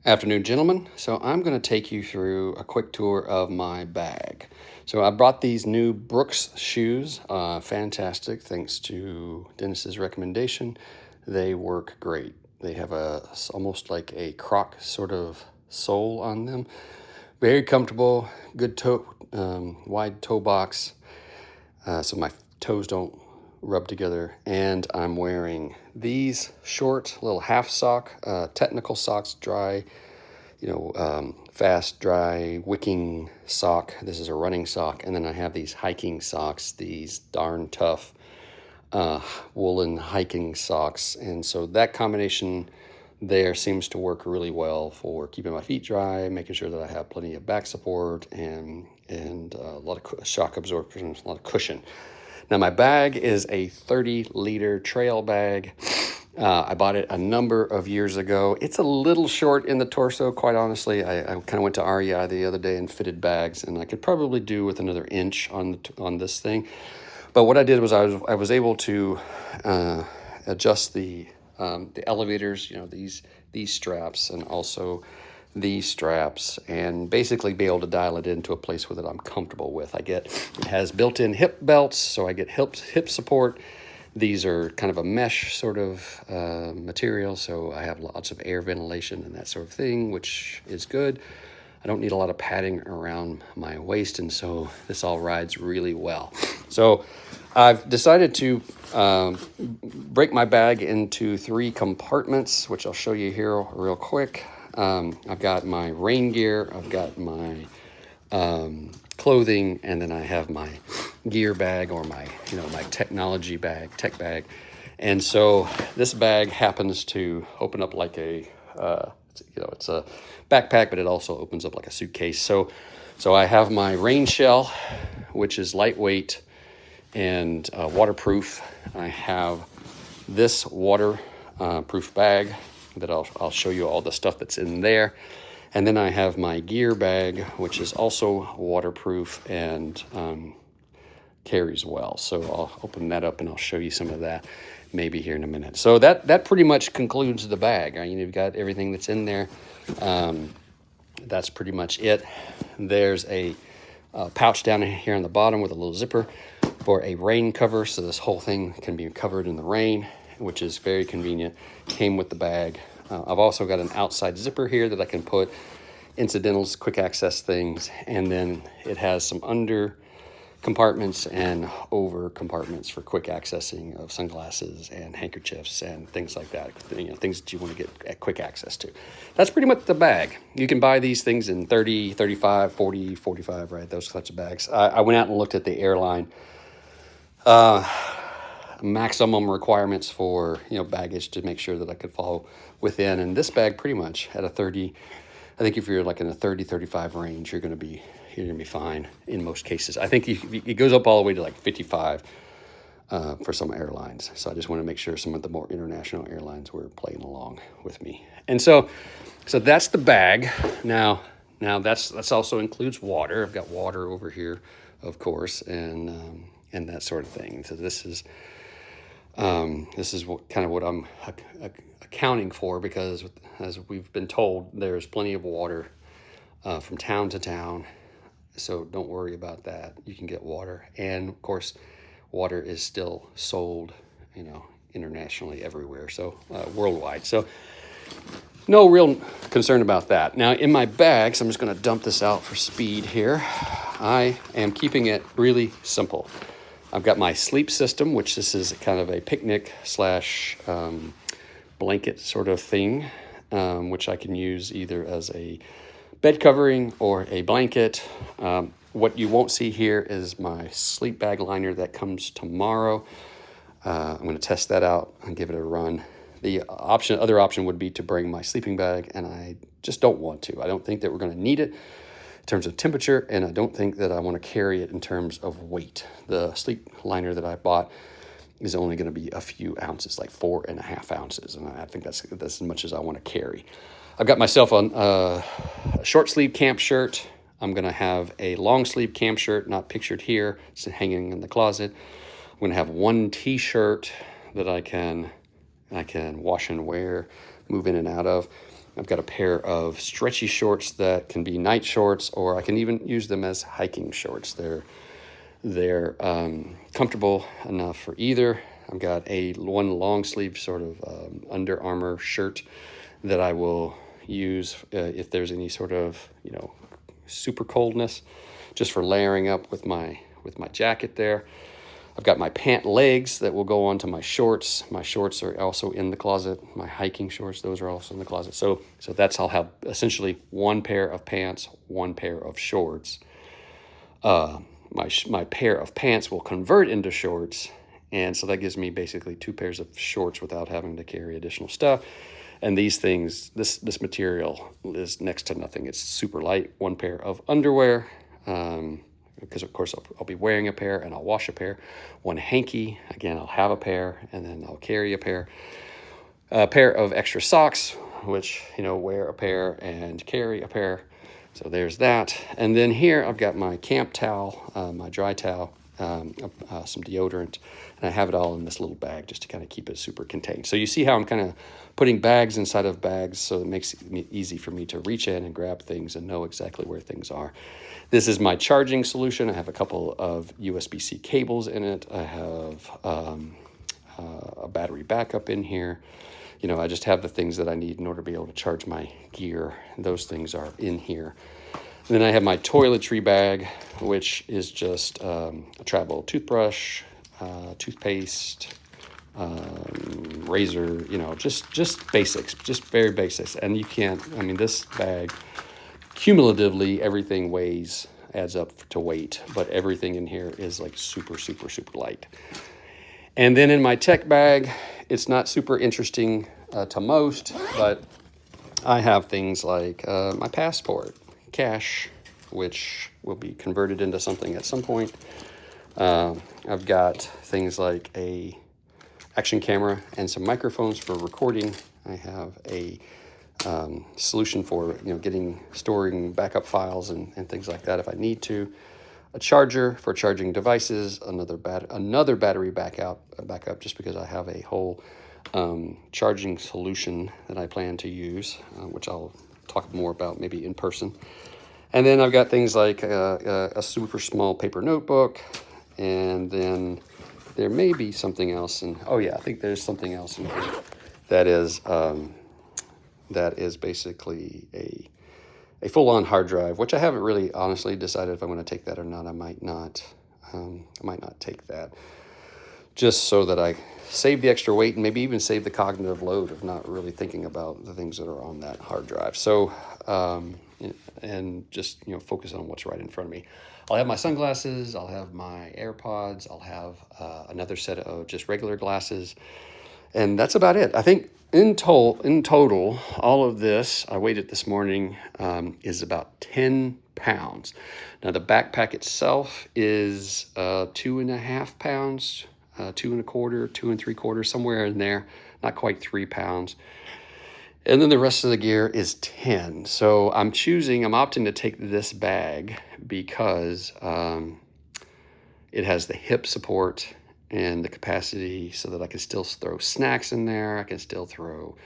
Afternoon, gentlemen. So I'm going to take you through a quick tour of my bag. So I brought these new Brooks shoes. Fantastic, thanks to Dennis's recommendation. They work great. They have almost like a croc sort of sole on them. Very comfortable, good toe, wide toe box, so my toes don't rub together. And I'm wearing these short little half sock, technical socks, dry, fast, dry, wicking sock. This is a running sock. And then I have these hiking socks, these darn tough woolen hiking socks. And so that combination there seems to work really well for keeping my feet dry, making sure that I have plenty of back support and a lot of shock absorption, a lot of cushion. Now my bag is a 30-liter trail bag. I bought it a number of years ago. It's a little short in the torso, quite honestly. I kind of went to REI the other day and fitted bags, and I could probably do with another inch on this thing. But what I did was I was able to adjust the elevators, these straps, and also these straps, and basically be able to dial it into a place that I'm comfortable with. It has built-in hip belts, so I get hip support. These are kind of a mesh sort of material, so I have lots of air ventilation and that sort of thing, which is good. I don't need a lot of padding around my waist, and so this all rides really well. So I've decided to break my bag into 3 compartments, which I'll show you here real quick. I've got my rain gear, I've got my clothing, and then I have my gear bag, or my technology bag, tech bag. And so this bag happens to open up like it's a backpack, but it also opens up like a suitcase. So I have my rain shell, which is lightweight and waterproof. I have this waterproof bag that I'll show you all the stuff that's in there. And then I have my gear bag, which is also waterproof and carries well. So I'll open that up and I'll show you some of that maybe here in a minute. So that pretty much concludes the bag. You've got everything that's in there. That's pretty much it. There's a pouch down here on the bottom with a little zipper for a rain cover. So this whole thing can be covered in the rain, which is very convenient. Came with the bag. I've also got an outside zipper here that I can put incidentals, quick access things, and then it has some under compartments and over compartments for quick accessing of sunglasses and handkerchiefs and things like that, things that you want to get quick access to. That's pretty much the bag. You can buy these things in 30, 35, 40, 45, right? Those types of bags. I went out and looked at the airline maximum requirements for baggage to make sure that I could fall within, and this bag pretty much at a 30. I think if you're like in a 30, 35 range, you're gonna be fine in most cases. I think it goes up all the way to like 55 for some airlines. So I just want to make sure some of the more international airlines were playing along with me. And so that's the bag. Now that's also includes water. I've got water over here, of course, and that sort of thing. So this is what I'm accounting for, because as we've been told, there's plenty of water from town to town. So don't worry about that. You can get water. And of course, water is still sold, internationally everywhere. So worldwide. So no real concern about that. Now in my bag, so I'm just going to dump this out for speed here. I am keeping it really simple. I've got my sleep system, which this is kind of a picnic / blanket sort of thing, which I can use either as a bed covering or a blanket. What you won't see here is my sleep bag liner that comes tomorrow. I'm going to test that out and give it a run. The other option would be to bring my sleeping bag, and I just don't want to. I don't think that we're going to need it in terms of temperature, and I don't think that I want to carry it in terms of weight. The sleep liner that I bought is only going to be a few ounces, like 4.5 ounces, and I think that's as much as I want to carry. I've got myself a short sleeve camp shirt. I'm going to have a long sleeve camp shirt, not pictured here. It's hanging in the closet. I'm going to have one t-shirt that I can wash and wear, move in and out of. I've got a pair of stretchy shorts that can be night shorts, or I can even use them as hiking shorts. They're comfortable enough for either. I've got one long sleeve sort of Under Armour shirt that I will use if there's any sort of, super coldness, just for layering up with my jacket there. I've got my pant legs that will go onto my shorts. My shorts are also in the closet. My hiking shorts, those are also in the closet. So I'll have essentially one pair of pants, one pair of shorts. My pair of pants will convert into shorts, and so that gives me basically two pairs of shorts without having to carry additional stuff. And these things, this material is next to nothing. It's super light. One pair of underwear, because of course I'll be wearing a pair and I'll wash a pair. One hanky, again, I'll have a pair and then I'll carry a pair. A pair of extra socks, which, wear a pair and carry a pair. So there's that. And then here I've got my camp towel, my dry towel, some deodorant, and I have it all in this little bag just to kind of keep it super contained. So you see how I'm kind of putting bags inside of bags, so it makes it easy for me to reach in and grab things and know exactly where things are. This is my charging solution. I have a couple of USB-C cables in it. I have a battery backup in here. I just have the things that I need in order to be able to charge my gear. Those things are in here. And then I have my toiletry bag, which is just a travel toothbrush, toothpaste, razor, just basics, just very basics. And this bag, cumulatively, everything adds up to weight, but everything in here is like super, super, super light. And then in my tech bag, it's not super interesting to most, but I have things like my passport, cash, which will be converted into something at some point. I've got things like a action camera and some microphones for recording. I have a solution for storing backup files and things like that if I need to. A charger for charging devices, another battery backup just because I have a whole charging solution that I plan to use, which I'll talk more about maybe in person. And then I've got things like a super small paper notebook, and then there may be something else. I think there's something else in here that is basically a full-on hard drive, which I haven't really honestly decided if I'm going to take that or not. I might not take that, just so that I save the extra weight and maybe even save the cognitive load of not really thinking about the things that are on that hard drive. So, and just focus on what's right in front of me. I'll have my sunglasses, I'll have my AirPods, I'll have another set of just regular glasses, and that's about it. I think in total, all of this, I weighed it this morning, is about 10 pounds. Now the backpack itself is 2.5 pounds, 2.25, 2 3/4, somewhere in there, not quite 3 pounds. And then the rest of the gear is 10. So I'm opting to take this bag because it has the hip support and the capacity so that I can still throw snacks in there. I can still throw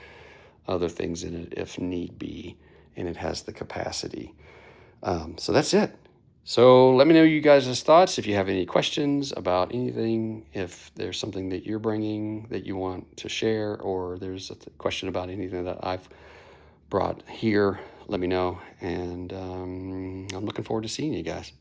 other things in it if need be. And it has the capacity. So that's it. So let me know you guys' thoughts. If you have any questions about anything, if there's something that you're bringing that you want to share, or there's a question about anything that I've brought here, let me know. And I'm looking forward to seeing you guys.